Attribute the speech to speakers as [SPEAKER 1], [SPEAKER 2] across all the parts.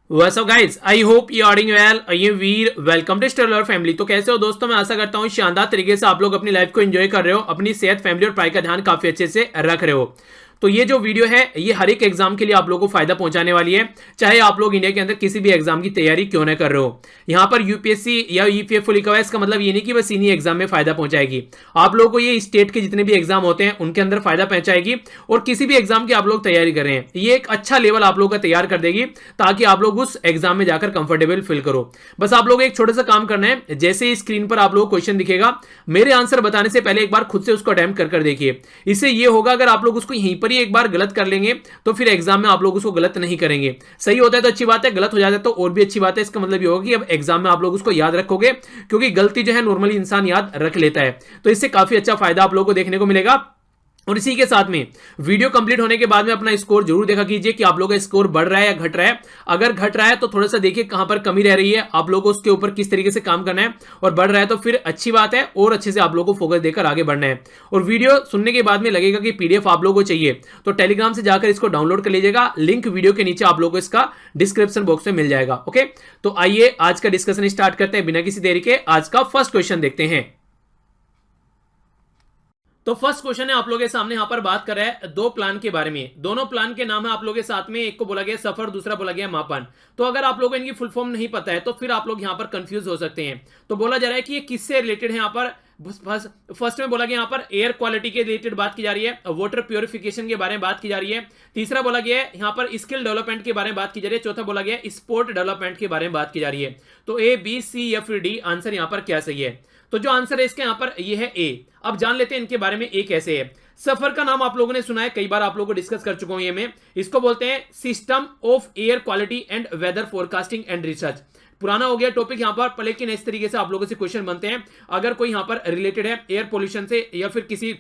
[SPEAKER 1] What's up guys, I hope you are doing well. ये Veer welcome to Stellar Family. तो कैसे हो दोस्तों? मैं आशा करता हूँ शानदार तरीके से आप लोग अपनी लाइफ को एंजॉय कर रहे हो, अपनी सेहत, फैमिली और पढ़ाई का ध्यान काफी अच्छे से रख रहे हो। तो ये जो वीडियो है ये हर एक एग्जाम के लिए आप लोगों को फायदा पहुंचाने वाली है, चाहे आप लोग इंडिया के अंदर किसी भी एग्जाम की तैयारी क्यों ना कर रहे हो। यहाँ पर यूपीएससी या ईपीएफओ लिखा हुआ है, इसका मतलब ये नहीं कि बस इन्हीं एग्जाम में फायदा पहुंचाएगी। आप लोगों को ये स्टेट के जितने भी एग्जाम होते हैं उनके अंदर फायदा पहुंचाएगी, और किसी भी एग्जाम की आप लोग तैयारी कर रहे हैं ये एक अच्छा लेवल आप लोग का तैयार कर देगी, ताकि आप लोग उस एग्जाम में जाकर कंफर्टेबल फील करो। बस आप लोग एक छोटा सा काम करना है, जैसे ही स्क्रीन पर आप लोग क्वेश्चन दिखेगा, मेरे आंसर बताने से पहले एक बार खुद से उसको अटेम्प्ट कर देखिए। इससे ये होगा, अगर आप लोग उसको यहीं पर ही एक बार गलत कर लेंगे तो फिर एग्जाम में आप लोग उसको गलत नहीं करेंगे। सही होता है तो अच्छी बात है, गलत हो जाता है तो और भी अच्छी बात है। इसका मतलब ये होगा कि अब एग्जाम में आप लोग उसको याद रखोगे, क्योंकि गलती जो है नॉर्मली इंसान याद रख लेता है। तो इससे काफी अच्छा फायदा आप लोगों को देखने को मिलेगा। और इसी के साथ में वीडियो कंप्लीट होने के बाद में अपना स्कोर जरूर देखा कीजिए कि आप लोगों का स्कोर बढ़ रहा है या घट रहा है। अगर घट रहा है तो थोड़ा सा देखिए कहां पर कमी रह रही है, आप लोगों को उसके ऊपर किस तरीके से काम करना है। और बढ़ रहा है तो फिर अच्छी बात है, और अच्छे से आप लोगों को फोकस देकर आगे बढ़ना है। और वीडियो सुनने के बाद में लगेगा कि पीडीएफ आप लोगों को चाहिए तो टेलीग्राम से जाकर इसको डाउनलोड कर लीजिएगा। लिंक वीडियो के नीचे आप लोगों को इसका डिस्क्रिप्शन बॉक्स में मिल जाएगा। ओके, तो आइए आज का डिस्कशन स्टार्ट करते हैं बिना किसी देरी के। आज का फर्स्ट क्वेश्चन देखते हैं। तो फर्स्ट क्वेश्चन है आप लोगों के सामने, यहां पर बात कर रहा है दो प्लान के बारे में। दोनों प्लान के नाम है आप लोगों के साथ में, एक को बोला गया सफर, दूसरा बोला गया मापन। तो अगर आप लोगों को इनकी फुल फॉर्म नहीं पता है तो फिर आप लोग यहां पर कंफ्यूज हो सकते हैं। तो बोला जा रहा है कि ये किससे रिलेटेड है। यहां पर फर्स्ट में बोला गया यहाँ पर एयर क्वालिटी के रिलेटेड बात की जा रही है, वाटर प्योरिफिकेशन के बारे में बात की जा रही है। तीसरा बोला गया है यहाँ पर स्किल डेवलपमेंट के बारे में बात की जा रही है। चौथा बोला गया है स्पोर्ट डेवलपमेंट के बारे में बात की जा रही है। तो ए बी सी या फिर डी आंसर यहाँ पर क्या सही है? तो जो आंसर है इसके यहां पर ये है ए। अब जान लेते हैं इनके बारे में। ए कैसे है? सफर का नाम आप लोगों ने सुना है, कई बार आप लोगों को डिस्कस कर चुका हूं ये मैं। इसको बोलते हैं system of air quality and weather forecasting and research. पुराना हो गया टॉपिक यहां पर, लेकिन इस तरीके से आप लोगों से क्वेश्चन बनते हैं अगर कोई यहां पर रिलेटेड है एयर पोल्यूशन से या फिर किसी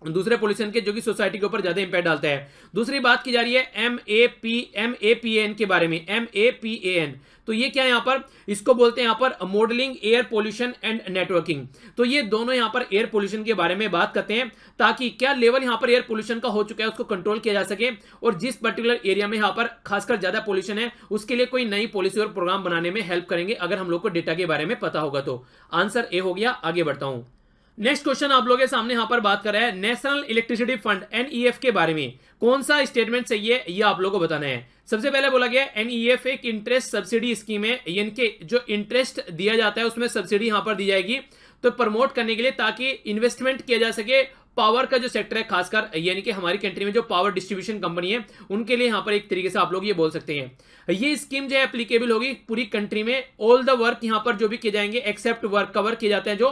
[SPEAKER 1] दूसरे पोल्यूशन के, जो कि सोसाइटी के ऊपर ज्यादा इंपैक्ट डालता है। दूसरी बात की जा रही है MAPAN के बारे में। MAPAN तो ये क्या है यहाँ पर? इसको बोलते हैं यहाँ पर modelling air pollution and networking. तो ये दोनों यहाँ पर एयर पोल्यूशन के बारे में बात करते हैं, ताकि क्या लेवल यहाँ पर एयर पोल्यूशन का हो चुका है उसको कंट्रोल किया जा सके, और जिस पर्टिकुलर एरिया में यहाँ पर खासकर ज्यादा पोल्यूशन है उसके लिए कोई नई पॉलिसी और प्रोग्राम बनाने में हेल्प करेंगे, अगर हम लोग को डेटा के बारे में पता होगा तो। आंसर ए हो गया। आगे बढ़ता हूं। नेक्स्ट क्वेश्चन आप लोगों के सामने यहां पर बात कर रहा है नेशनल इलेक्ट्रिसिटी फंड NEF के बारे में। कौन सा स्टेटमेंट सही है ये आप लोगों को बताना है। सबसे पहले बोला गया NEF एक इंटरेस्ट सब्सिडी स्कीम है, यानी कि जो इंटरेस्ट दिया जाता है उसमें सब्सिडी यहां पर दी जाएगी, तो प्रमोट करने के लिए, ताकि इन्वेस्टमेंट किया जा सके पावर का जो सेक्टर है, खासकर यानी कि हमारी कंट्री में जो पावर डिस्ट्रीब्यूशन कंपनी है उनके लिए यहां पर एक तरीके से आप लोग ये बोल सकते हैं। ये स्कीम जो है एप्लीकेबल होगी पूरी कंट्री में। ऑल द वर्क यहां पर जो भी किए जाएंगे एक्सेप्ट वर्क कवर किए जाते हैं जो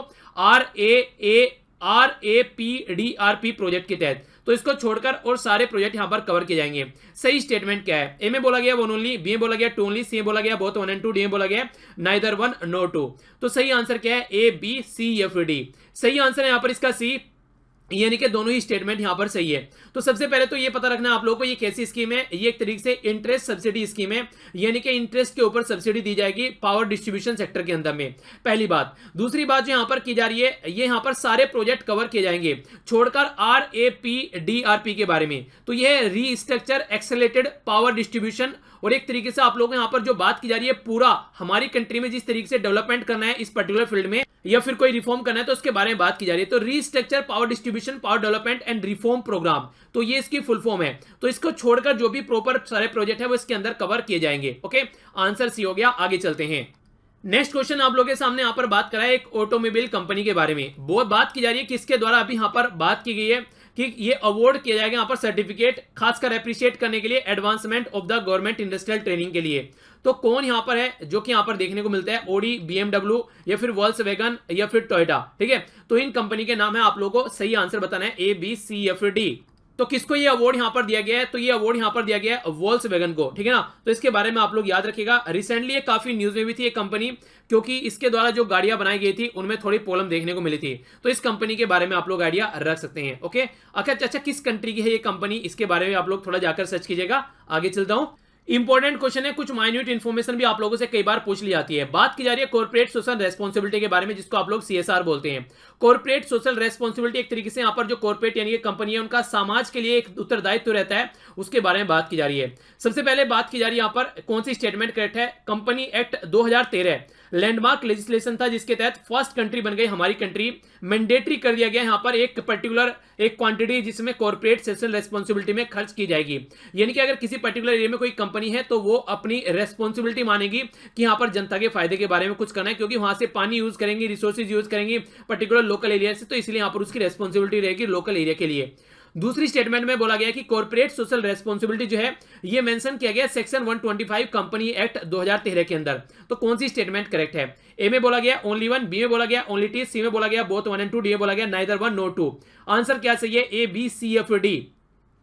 [SPEAKER 1] RAPDRP प्रोजेक्ट के तहत, तो इसको छोड़कर और सारे प्रोजेक्ट यहां पर कवर किए जाएंगे। सही स्टेटमेंट क्या है? ए में बोला गया वन ओनली, बी में बोला गया टू ओनली, सी में बोला गया both one and two, D में बोला गया नाइदर वन नो टू। तो सही आंसर क्या है? ए बी सी या फिर डी। सही आंसर है यहां पर इसका सी, यानी कि दोनों ही स्टेटमेंट यहां पर सही है। तो सबसे पहले तो ये पता रखना आप लोगों को ये कैसी स्कीम है। ये एक तरीके से इंटरेस्ट सब्सिडी स्कीम है, यानी कि इंटरेस्ट के ऊपर सब्सिडी दी जाएगी पावर डिस्ट्रीब्यूशन सेक्टर के अंदर में, पहली बात। दूसरी बात जो यहां पर की जा रही है, ये यहां पर सारे प्रोजेक्ट कवर किए जाएंगे छोड़कर RAPDRP के बारे में। तो ये रीस्ट्रक्चर एक्सेलरेटेड पावर डिस्ट्रीब्यूशन, और एक तरीके से आप लोग यहां पर जो बात की जा रही है पूरा हमारी कंट्री में जिस तरीके से डेवलपमेंट करना है इस पर्टिकुलर फील्ड में, या फिर कोई रिफॉर्म करना है तो उसके बारे में बात की जा रही है। तो restructure power distribution power development and reform programme, तो ये इसकी फुल फॉर्म है। तो इसको छोड़कर जो भी प्रॉपर सारे प्रोजेक्ट है वो इसके अंदर कवर किए जाएंगे। ओके, आंसर सी हो गया। आगे चलते हैं। नेक्स्ट क्वेश्चन आप लोगों के सामने यहां पर बात करा है एक ऑटोमोबाइल कंपनी के बारे में। बहुत बात की जा रही है किसके द्वारा, अभी यहां पर बात की गई है कि ये अवार्ड किया जाएगा यहाँ पर सर्टिफिकेट, खासकर अप्रिशिएट करने के लिए advancement of the government industrial training के लिए। तो कौन यहां पर है? जो कि यहां पर देखने को मिलता है ऑडी, BMW या फिर वॉल्क्सवैगन या फिर टोयोटा। ठीक है, तो इन कंपनी के नाम है, आप लोगों को सही आंसर बताना है ए बी सी या फिर डी। तो किसको ये अवार्ड यहां पर दिया गया है? तो ये अवार्ड यहां पर दिया गया है वॉल्क्सवैगन को। ठीक है ना, तो इसके बारे में आप लोग याद रखिएगा। रिसेंटली ये काफी न्यूज में भी थी ये कंपनी, क्योंकि इसके द्वारा जो गाड़ियां बनाई गई थी उनमें थोड़ी प्रॉब्लम देखने को मिली थी। तो इस कंपनी के बारे में आप लोग आइडिया रख सकते हैं। ओके, अच्छा, किस कंट्री की है ये कंपनी, इसके बारे में आप लोग थोड़ा जाकर सर्च कीजिएगा। आगे चलता हूं। इंपॉर्टेंट क्वेश्चन है, कुछ माइन्यूट इन्फॉर्मेशन भी आप लोगों से कई बार पूछ ली जाती है। बात की जा रही है कॉर्पोरेट सोशल रेस्पॉन्सिबिलिटी के बारे में, जिसको आप लोग सीएसआर बोलते हैं। कॉर्पोरेट सोशल रेस्पॉन्सिबिलिटी एक तरीके से यहाँ पर जो कॉर्पोरेट यानी कि कंपनी है उनका समाज के लिए एक उत्तरदायित्व रहता है, उसके बारे में बात की जा रही है। सबसे पहले बात की जा रही है यहाँ पर कौन सी स्टेटमेंट करेक्ट है। कंपनी एक्ट 2013 लैंडमार्क लेजिस्लेशन था, जिसके तहत फर्स्ट कंट्री बन गई हमारी कंट्री। मैंडेटरी कर दिया गया यहाँ पर एक पर्टिकुलर एक क्वांटिटी जिसमें कॉर्पोरेट सोशल रेस्पॉन्सिबिलिटी में खर्च की जाएगी। यानी कि अगर किसी पर्टिकुलर एरिया में कोई कंपनी है तो वो अपनी रेस्पॉन्सिबिलिटी मानेगी कि यहाँ पर जनता के फायदे के बारे में कुछ करना है, क्योंकि वहां से पानी यूज करेंगे, रिसोर्सेज यूज करेंगे पर्टिकुलर लोकल एरिया से, तो इसलिए यहाँ पर उसकी रेस्पॉन्सिबिलिटी रहेगी लोकल एरिया के लिए। दूसरी स्टेटमेंट में बोला गया कि कॉर्पोरेट सोशल रेस्पॉन्सिबिलिटी जो है ये मेंशन किया गया सेक्शन 125 कंपनी एक्ट 2013 के अंदर। तो कौन सी स्टेटमेंट करेक्ट है। ए में बोला गया ओनली वन, बी में बोला गया ओनली टी, सी में बोला गया बोथ 1 and 2, डी में बोला गया नाइदर 1 nor 2। आंसर क्या सही है, A B C F D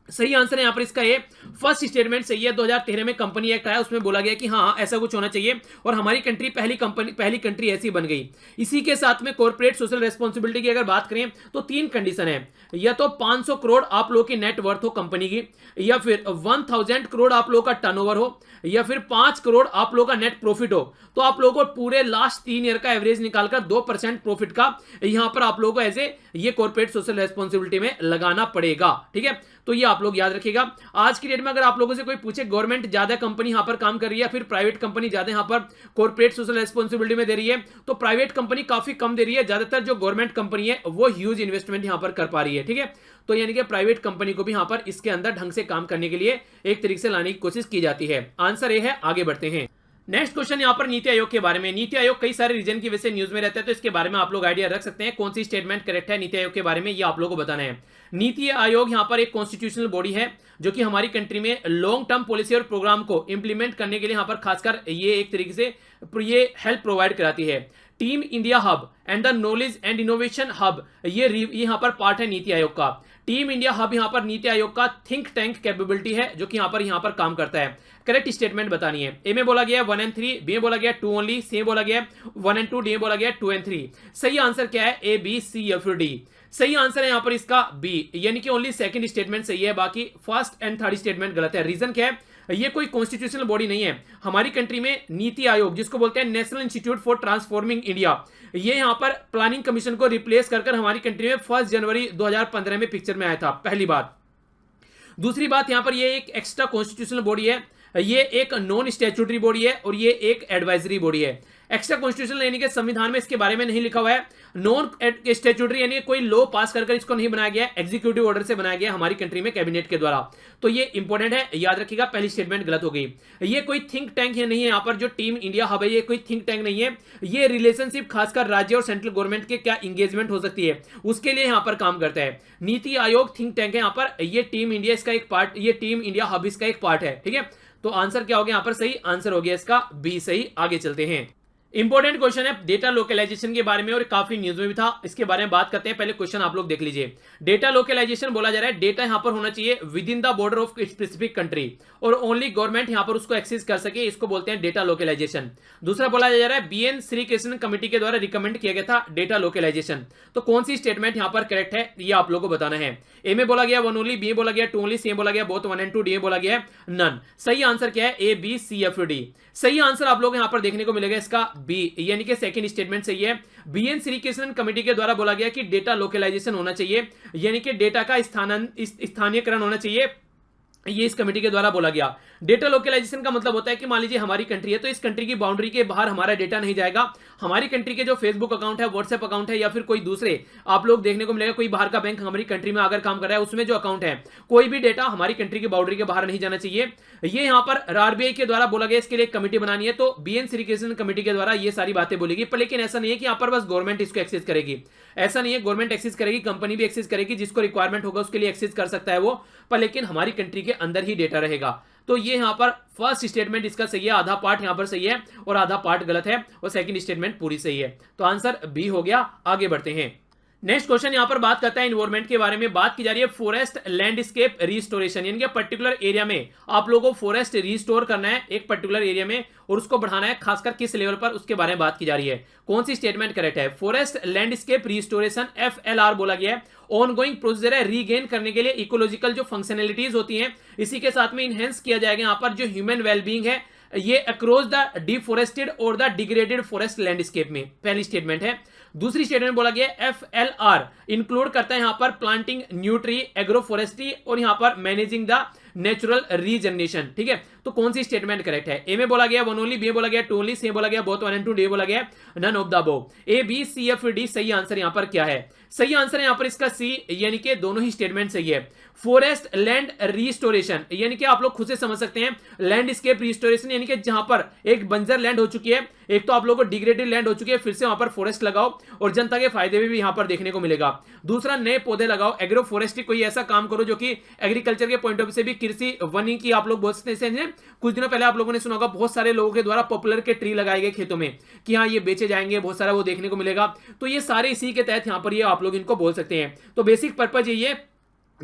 [SPEAKER 1] सही आंसर है यहाँ पर इसका। ये फर्स्ट स्टेटमेंट सही है। 2013 में कंपनी एक्ट आया, उसमें बोला गया कि हाँ ऐसा कुछ होना चाहिए, और हमारी कंट्री पहली कंट्री ऐसी बन गई। इसी के साथ में कॉर्पोरेट सोशल रेस्पॉन्सिबिलिटी की अगर बात करें तो 3 कंडीशन है, या तो 500 करोड़ आप लोगों की नेट वर्थ हो कंपनी की, या फिर 1000 करोड़ आप लोगों का टर्नओवर हो, या फिर 5 करोड़ आप लोगों का नेट प्रॉफिट हो। तो आप लोगों को पूरे लास्ट 3 ईयर का एवरेज निकालकर 2% प्रॉफिट का यहां पर आप लोगों को ऐसे ये कॉर्पोरेट सोशल रेस्पॉन्सिबिलिटी में लगाना पड़ेगा। ठीक है, तो ये आप लोग याद रखिएगा। आज की डेट में अगर आप लोगों से कोई पूछे गवर्नमेंट ज्यादा कंपनी यहां पर काम कर रही है, फिर प्राइवेट कंपनी ज्यादा यहां पर कॉर्पोरेट सोशल रेस्पॉन्सिबिलिटी में दे रही है, तो प्राइवेट कंपनी काफी कम दे रही है। ज्यादातर जो गवर्नमेंट कंपनी है वो ह्यूज इन्वेस्टमेंट यहां पर कर पा रही है। ठीक है, तो यानी कि प्राइवेट कंपनी को भी यहां पर इसके अंदर ढंग से काम करने के लिए एक तरीके से लाने की कोशिश की जाती है। आंसर ये है। आगे बढ़ते हैं। नेक्स्ट क्वेश्चन यहाँ पर नीति आयोग के बारे में। नीति आयोग कई सारे रीजन की वजह से न्यूज में रहता है, तो इसके बारे में आप लोग आइडिया रख सकते हैं कौन सी स्टेटमेंट करेक्ट है नीति आयोग के बारे में, ये आप लोगों को बताना है। नीति आयोग यहाँ पर एक कॉन्स्टिट्यूशनल बॉडी है जो कि हमारी कंट्री में लॉन्ग टर्म पॉलिसी और प्रोग्राम को इंप्लीमेंट करने के लिए यहाँ पर खासकर ये एक तरीके से ये हेल्प प्रोवाइड कराती है। Team India hub and the knowledge and innovation hub ये यहाँ पर पार्ट है नीति आयोग का। टीम इंडिया हब यहाँ पर नीति आयोग का थिंक टैंक कैपेबिलिटी है जो कि यहाँ पर काम करता है। करेक्ट स्टेटमेंट बतानी है। ए में बोला गया 1 and 3, बी में बोला गया 2 ओनली, सी में बोला गया 1 and 2, डी में बोला गया 2 and 3। सही आंसर क्या है, A B C F D. सही आंसर है यहाँ पर इसका बी, यानी कि ओनली सेकंड स्टेटमेंट सही है, बाकी फर्स्ट एंड थर्ड स्टेटमेंट गलत है। रीजन क्या है, ये कोई कॉन्स्टिट्यूशनल बॉडी नहीं है। हमारी कंट्री में नीति आयोग जिसको बोलते हैं national institute for transforming India, ये यहाँ पर प्लानिंग कमीशन को रिप्लेस कर हमारी कंट्री में 1 जनवरी 2015 में पिक्चर में आया था, पहली बात। दूसरी बात, यहाँ पर ये एक एक्स्ट्रा कॉन्स्टिट्यूशनल बॉडी है, ये एक नॉन स्टैट्यूटरी बॉडी है और ये एक एडवाइजरी बॉडी है। एक्स्ट्रा कॉन्स्टिट्यूशनल यानी कि संविधान में इसके बारे में नहीं लिखा हुआ है। नॉन स्टैट्यूटरी यानी कोई लॉ पास कर इसको नहीं बनाया गया, एग्जीक्यूटिव ऑर्डर से बनाया गया हमारी कंट्री में कैबिनेट के द्वारा। तो ये इंपॉर्टेंट है, याद रखिएगा। पहली स्टेटमेंट गलत हो गई। ये कोई थिंक टैंक नहीं है, यहाँ पर जो टीम इंडिया हब है ये कोई थिंक टैंक नहीं है। ये रिलेशनशिप खासकर राज्य और सेंट्रल गवर्नमेंट के क्या इंगेजमेंट हो सकती है उसके लिए यहाँ पर काम करता है। नीति आयोग थिंक टैंक है यहाँ पर, ये टीम इंडिया इसका एक पार्ट, ये टीम इंडिया हब इसका एक पार्ट है। ठीक है, तो आंसर क्या हो गया यहाँ पर, सही आंसर हो गया इसका बी सही। आगे चलते हैं। इंपॉर्टेंट क्वेश्चन है डेटा लोकलाइजेशन के बारे में और काफी न्यूज में भी था, इसके बारे में बात करते हैं। पहले क्वेश्चन आप लोग देख लीजिए। डेटा लोकलाइजेशन बोला जा रहा है डेटा यहां पर होना चाहिए with in the border of specific country और ओनली गवर्नमेंट यहां पर उसको एक्सेस कर सके, इसको बोलते हैं डेटा लोकलाइजेशन। दूसरा बोला जा रहा है बीएन श्रीकृष्णन कमेटी के द्वारा रिकमेंड किया गया था डेटा लोकलाइजेशन। तो कौन सी स्टेटमेंट यहां पर करेक्ट है ये आप लोगों को बताना है। ए में बोला गया 1 ओनली, बी में बोला गया 2 ओनली, सी में बोला गया बोथ 1 and 2, डी में बोला गया नन। सही आंसर क्या है, A B C F D. सही आंसर आप लोग यहां पर देखने को मिलेगा इसका बी, यानी कि सेकंड स्टेटमेंट सही है। बीएन श्रीकृष्णन कमेटी के द्वारा बोला गया कि डेटा लोकलाइजेशन होना चाहिए, यानी कि डेटा का स्थानीयकरण होना चाहिए, ये इस कमेटी के द्वारा बोला गया। डेटा लोकलाइजेशन का मतलब होता है कि मान लीजिए हमारी कंट्री है तो इस कंट्री की बाउंड्री के बाहर हमारा डेटा नहीं जाएगा। हमारी कंट्री के जो फेसबुक अकाउंट है, व्हाट्सएप अकाउंट है या फिर कोई दूसरे आप लोग देखने को मिलेगा, कोई बाहर का बैंक हमारी कंट्री में अगर काम कर रहा है उसमें जो अकाउंट है, कोई भी डेटा हमारी कंट्री की बाउंड्री के बाहर नहीं जाना चाहिए। ये यहाँ पर आरबीआई के द्वारा बोला गया, इसके लिए कमेटी बनानी है, तो बीएन श्रीकृष्णन कमेटी के द्वारा ये सारी बातें बोलेगी। पर लेकिन ऐसा नहीं है कि यहाँ पर बस गवर्नमेंट इसको एक्सेस करेगी, ऐसा नहीं है। गवर्नमेंट एक्सेस करेगी, कंपनी भी एक्सेस करेगी, जिसको रिक्वायरमेंट होगा उसके लिए एक्सेस कर सकता है वो, पर लेकिन हमारी कंट्री के अंदर ही डेटा रहेगा। तो ये यहां पर फर्स्ट स्टेटमेंट इसका सही है, आधा पार्ट यहां पर सही है और आधा पार्ट गलत है, और सेकंड स्टेटमेंट पूरी सही है। तो आंसर बी हो गया। आगे बढ़ते हैं। नेक्स्ट क्वेश्चन यहां पर बात करता है इन्वायरमेंट के बारे में। बात की जा रही है फॉरेस्ट लैंडस्केप रिस्टोरेशन, यानी कि पर्टिकुलर एरिया में आप लोगों को फॉरेस्ट रिस्टोर करना है एक पर्टिकुलर एरिया में और उसको बढ़ाना है, खासकर किस लेवल पर, उसके बारे में बात की जा रही है। कौन सी स्टेटमेंट करेक्ट है? फॉरेस्ट लैंडस्केप रिस्टोरेशन FLR बोला गया है। ऑनगोइंग प्रोसीजर है रीगेन करने के लिए इकोलॉजिकल जो फंक्शनैलिटीज होती हैं, इसी के साथ में इनहेंस किया जाएगा यहां पर जो ह्यूमन वेलबींग है ये अक्रॉस द डिफॉरेस्टेड और द डिग्रेडेड फॉरेस्ट लैंडस्केप में। पहली स्टेटमेंट है। दूसरी स्टेटमेंट बोला गया FLR इंक्लूड करता है यहां पर planting new tree, agro forestry और यहां पर मैनेजिंग द नेचुरल रीजनरेशन। ठीक है, तो कौन सी स्टेटमेंट करेक्ट है? ए में बोला गया वन ओनली, बी में बोला गया टू ओनली, सी में बोला गया बोथ 1 and 2, डी बोला गया none of the above. A B C F D सही आंसर यहां पर क्या है? सही आंसर है यहां पर इसका सी, यानी कि दोनों ही स्टेटमेंट सही है। फॉरेस्ट लैंड रिस्टोरेशन यानी कि आप लोग खुद से समझ सकते हैं, लैंडस्केप रिस्टोरेशन यानी कि जहां पर एक बंजर लैंड हो चुकी है, एक तो आप लोगों को डिग्रेडेड लैंड हो चुकी है, फिर से वहां पर फॉरेस्ट लगाओ और जनता के फायदे भी यहां पर देखने को मिलेगा। दूसरा, नए पौधे लगाओ, एग्रो फॉरेस्ट्री, कोई ऐसा काम करो जो कि एग्रीकल्चर के पॉइंट ऑफ व्यू से भी कृषि वनी की आप लोग बोल सकते हैं। कुछ दिनों पहले आप लोगों ने सुना होगा बहुत सारे लोगों के द्वारा पॉपुलर के ट्री लगाए गए खेतों में कि हाँ ये बेचे जाएंगे, बहुत सारा वो देखने को मिलेगा। तो ये सारे इसी के तहत यहां पर ये आप लोग इनको बोल सकते हैं। तो बेसिक पर्पज ये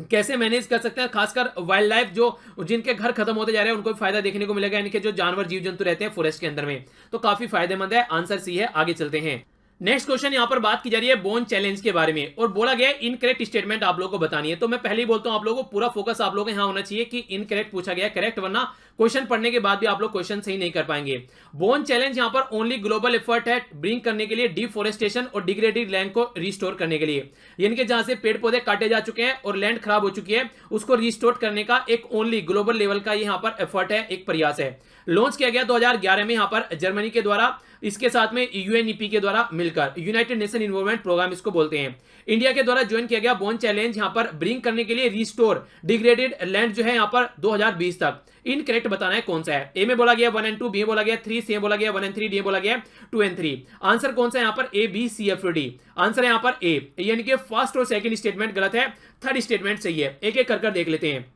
[SPEAKER 1] कैसे मैनेज कर सकते हैं, खासकर वाइल्ड लाइफ जो जिनके घर खत्म होते जा रहे हैं उनको भी फायदा देखने को मिलेगा, यानी कि जो जानवर जीव जंतु रहते हैं फॉरेस्ट के अंदर में, तो काफी फायदेमंद है। आंसर सी है। आगे चलते हैं। नेक्स्ट क्वेश्चन यहां पर बात की जा रही है बोन चैलेंज के बारे में और बोला गया है इनकरेक्ट स्टेटमेंट आप लोगों को बतानी है। तो मैं पहले ही बोलता हूं आप लोगों को पूरा फोकस आप लोगों को यहां होना चाहिए कि इनकरेक्ट पूछा गया है, करेक्ट, वरना क्वेश्चन पढ़ने के बाद भी आप लोग क्वेश्चन सही नहीं कर पाएंगे। बोन चैलेंज यहां पर ओनली ग्लोबल एफर्ट है ब्रिंग करने के लिए डिफॉरेस्टेशन और डिग्रेडेड लैंड को रिस्टोर करने के लिए, यानी कि जहां से पेड़ पौधे काटे जा चुके हैं और लैंड खराब हो चुकी है उसको रिस्टोर करने का एक ओनली ग्लोबल लेवल का यहां पर एफर्ट है, एक प्रयास है। लॉन्च किया गया 2011 में यहां पर जर्मनी के द्वारा, इसके साथ में UNEP के द्वारा मिलकर, यूनाइटेड नेशन इन्वायरमेंट प्रोग्राम इसको बोलते हैं। इंडिया के द्वारा ज्वाइन किया गया बोन चैलेंज यहां पर ब्रिंग करने के लिए रिस्टोर डिग्रेडेड लैंड जो है यहां पर 2020 तक। इनकरेक्ट बताना है कौन सा है। ए में बोला गया 1 and 2, बी में बोला गया 3, सी में बोला गया 1 and 3, डी में बोला गया 2 and 3। आंसर कौन सा है यहां पर? A B C F D. Answer है यहां पर ए, यानी कि फर्स्ट और सेकंड स्टेटमेंट गलत है, थर्ड स्टेटमेंट सही है। एक एक कर देख लेते हैं।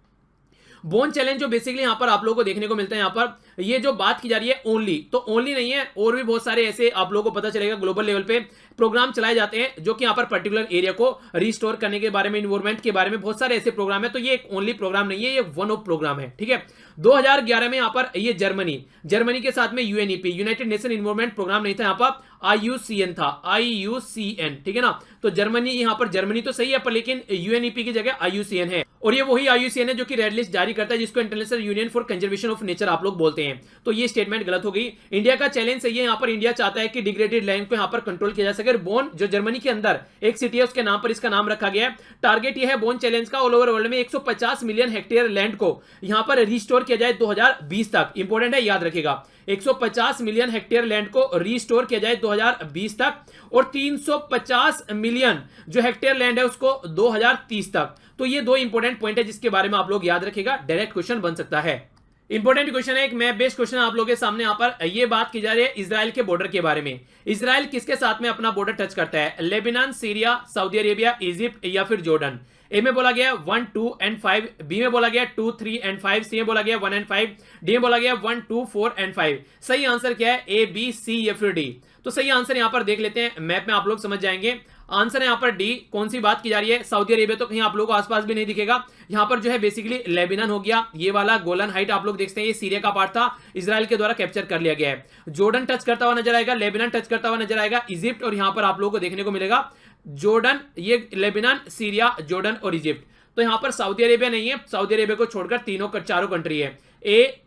[SPEAKER 1] बोन चैलेंज जो बेसिकली यहां पर आप लोगों को देखने को मिलता है, यहां पर ये जो बात की जा रही है ओनली, तो ओनली नहीं है, और भी बहुत सारे ऐसे आप लोगों को पता चलेगा ग्लोबल लेवल पे प्रोग्राम चलाए जाते हैं जो कि यहां पर पर्टिकुलर एरिया को रिस्टोर करने के बारे में, इन्वायरमेंट के बारे में बहुत सारे ऐसे प्रोग्राम है। तो ये एक ओनली प्रोग्राम नहीं है, ये वन ऑफ प्रोग्राम है। ठीक है, 2011 में यहां पर ये जर्मनी के साथ में UNEP united nation environment programme नहीं था, यहां पर IUCN था, IUCN। ठीक है ना, तो जर्मनी, यहां पर जर्मनी तो सही है पर लेकिन UNEP की जगह IUCN है, और ये वही IUCN है जो कि रेड लिस्ट जारी करता है जिसको international union for conservation of nature आप लोग बोलते हैं। तो ये स्टेटमेंट गलत हो गई। इंडिया का चैलेंज सही है, यहां पर इंडिया चाहता है कि डिग्रेडेड लैंड को यहां पर कंट्रोल किया जा सके। बोन जो जर्मनी के अंदर एक सिटी है उसके नाम पर इसका नाम रखा गया है। टारगेट ये है बोन चैलेंज का ऑल ओवर वर्ल्ड में 150 मिलियन हेक्टेयर लैंड को यहां पर रिस्टोर किया जाए 2020 तक। इंपॉर्टेंट है, याद रखेगा, 150 मिलियन हेक्टेयर लैंड को रिस्टोर किया जाए 2020 तक और 350 मिलियन जो हेक्टेयर लैंड है उसको 2030 तक। तो ये दो इंपॉर्टेंट पॉइंट है जिसके बारे में आप लोग याद रखेगा, डायरेक्ट क्वेश्चन बन सकता है। इंपॉर्टेंट क्वेश्चन है, एक मैप बेस्ड क्वेश्चन आप लोगों के सामने। यहां पर ये बात की जा रही है इजराइल के बॉर्डर के बारे में। इजराइल किसके साथ में अपना बॉर्डर टच करता है? Lebanon, Syria, Saudi Arabia, Egypt या फिर जॉर्डन। ए में बोला गया 1, 2 and 5, बी में बोला गया 2, 3 and 5, सी में बोला गया 1 and 5, डी में बोला गया 1, 2, 4 and 5। सही आंसर क्या है? ए बी सी या फिर डी। तो सही आंसर यहां पर देख लेते हैं, मैप में आप लोग समझ जाएंगे। आंसर है यहां पर डी। कौन सी बात की जा रही है? सऊदी अरेबिया तो कहीं आप लोगों को आसपास भी नहीं दिखेगा। यहां पर जो है बेसिकली लेबनान हो गया, ये वाला गोलन हाइट आप लोग देखते हैं, ये सीरिया का पार्ट था, इजराइल के द्वारा कैप्चर कर लिया गया है। जॉर्डन टच करता हुआ नजर आएगा, लेबनान टच करता हुआ नजर आएगा, इजिप्ट, और यहां पर आप लोगों को देखने को मिलेगा जॉर्डन, ये लेबनान, सीरिया, जॉर्डन और इजिप्ट। तो यहां पर सऊदी अरेबिया नहीं है, सऊदी अरेबिया को छोड़कर चारों कंट्री है, ए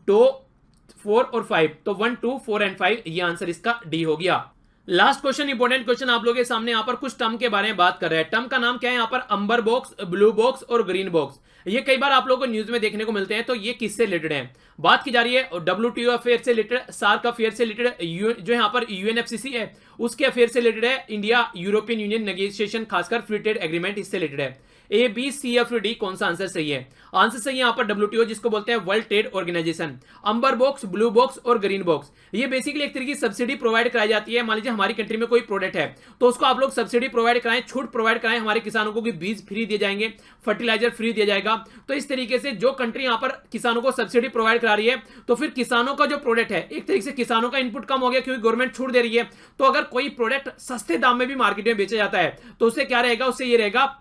[SPEAKER 1] 2, 4 और 5। तो 1, 2, 4 and 5 ये आंसर इसका डी हो गया। लास्ट क्वेश्चन, इंपॉर्टेंट क्वेश्चन आप लोगों के सामने। यहां पर कुछ टर्म के बारे में बात कर रहे हैं। टर्म का नाम क्या है? यहां पर अंबर बॉक्स, ब्लू बॉक्स और ग्रीन बॉक्स। ये कई बार आप लोगों को न्यूज में देखने को मिलते हैं। तो ये किससे रिलेटेड है? बात की जा रही है WTO अफेयर से रिलेटेड, सार्क अफेयर से रिलेटेड, जो यहां पर UNFCCC है उसके अफेयर से रिलेटेड है, इंडिया यूरोपियन यूनियन नेगोशिएशन खासकर फ्री ट्रेड एग्रीमेंट इससे रिलेटेड है। A B C F D, कौन सा आंसर सही है? आंसर सही है यहाँ पर डब्ल्यूटीओ, जिसको बोलते हैं World Trade Organization. Amber box, blue box और ग्रीन बॉक्स, ये बेसिकली एक तरीके की सब्सिडी प्रोवाइड कराई जाती है। मान लीजिए हमारी कंट्री में कोई प्रोडक्ट है तो उसको आप लोग सब्सिडी प्रोवाइड कराएं, छूट प्रोवाइड कराएं हमारे किसानों को कि बीज फ्री दिए जाएंगे, फर्टिलाइजर फ्री दिया जाएगा। तो इस तरीके से जो कंट्री यहां पर किसानों को सब्सिडी प्रोवाइड करा रही है, तो फिर किसानों का जो प्रोडक्ट है, एक तरीके से किसानों का इनपुट कम हो गया क्योंकि गवर्नमेंट छूट दे रही है। तो अगर कोई प्रोडक्ट सस्ते दाम में भी मार्केट में बेचा जाता है तो उससे क्या रहेगा, उससे ये रहेगा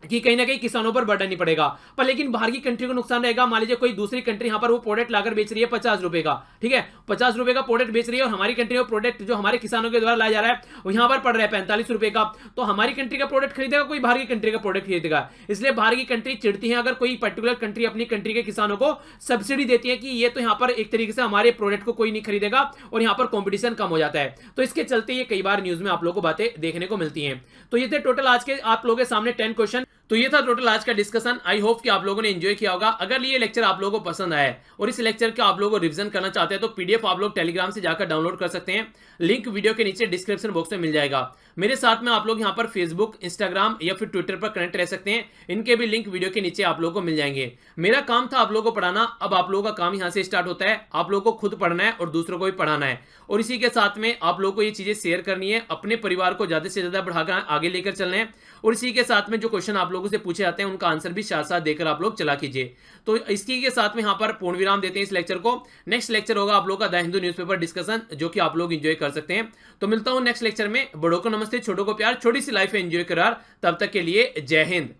[SPEAKER 1] कि कहीं ना कहीं किसानों पर बर्डन नहीं पड़ेगा। पर लेकिन बाहर की कंट्री को नुकसान रहेगा। मान लीजिए कोई दूसरी कंट्री यहां पर वो प्रोडक्ट लाकर बेच रही है 50 रुपए का, ठीक है, 50 रुपए का प्रोडक्ट बेच रही है और हमारी कंट्री में प्रोडक्ट जो हमारे किसानों के द्वारा लाया जा रहा है वो यहां पर पड़ रहा है 45 रुपए का। तो हमारी कंट्री का प्रोडक्ट खरीदेगा कोई बाहर की कंट्री का प्रोडक्ट खरीदेगा। इसलिए बाहर की कंट्री चिढ़ती है अगर कोई पर्टिकुलर कंट्री अपनी कंट्री के किसानों को सब्सिडी देती है कि ये तो यहां पर एक तरीके से हमारे प्रोडक्ट को कोई नहीं खरीदेगा और यहां पर कॉम्पिटिशन कम हो जाता है। तो इसके चलते ये कई बार न्यूज में आप लोगों को बातें देखने को मिलती हैं। तो ये थे टोटल आज के आप लोगों के सामने 10 क्वेश्चन। तो ये था टोटल आज का डिस्कशन। आई होप कि आप लोगों ने एंजॉय किया होगा। अगर ये लेक्चर आप लोगों को पसंद आया और इस लेक्चर का आप लोगों को रिवीजन करना चाहते हैं तो पीडीएफ आप लोग टेलीग्राम से जाकर डाउनलोड कर सकते हैं। लिंक वीडियो के नीचे डिस्क्रिप्शन बॉक्स में मिल जाएगा। मेरे साथ में आप लोग यहाँ पर फेसबुक, इंस्टाग्राम या फिर ट्विटर पर कनेक्ट रह सकते हैं। इनके भी लिंक वीडियो के नीचे आप लोगों को मिल जाएंगे। मेरा काम था आप लोगों को पढ़ाना, अब आप लोगों का काम यहाँ से स्टार्ट होता है। आप लोगों को खुद पढ़ना है और दूसरों को भी पढ़ाना है और इसी के साथ में आप लोगों को ये चीजें शेयर करनी है, अपने परिवार को ज्यादा से ज्यादा बढ़ाकर आगे लेकर चलना है। और इसी के साथ में जो क्वेश्चन आप लोगों से पूछे जाते हैं उनका आंसर भी साथ साथ देकर आप लोग चला कीजिए। तो इसी के साथ में यहाँ पर पूर्ण विराम देते हैं इस लेक्चर को। नेक्स्ट लेक्चर होगा आप लोग का द हिंदू न्यूज़पेपर डिस्कशन, जो कि आप लोग एंजॉय कर सकते हैं। तो मिलता हूं नेक्स्ट लेक्चर में। बड़ों को नमस्ते, छोटों को प्यार, छोटी सी लाइफ एंजॉय करार। तब तक के लिए जय हिंद।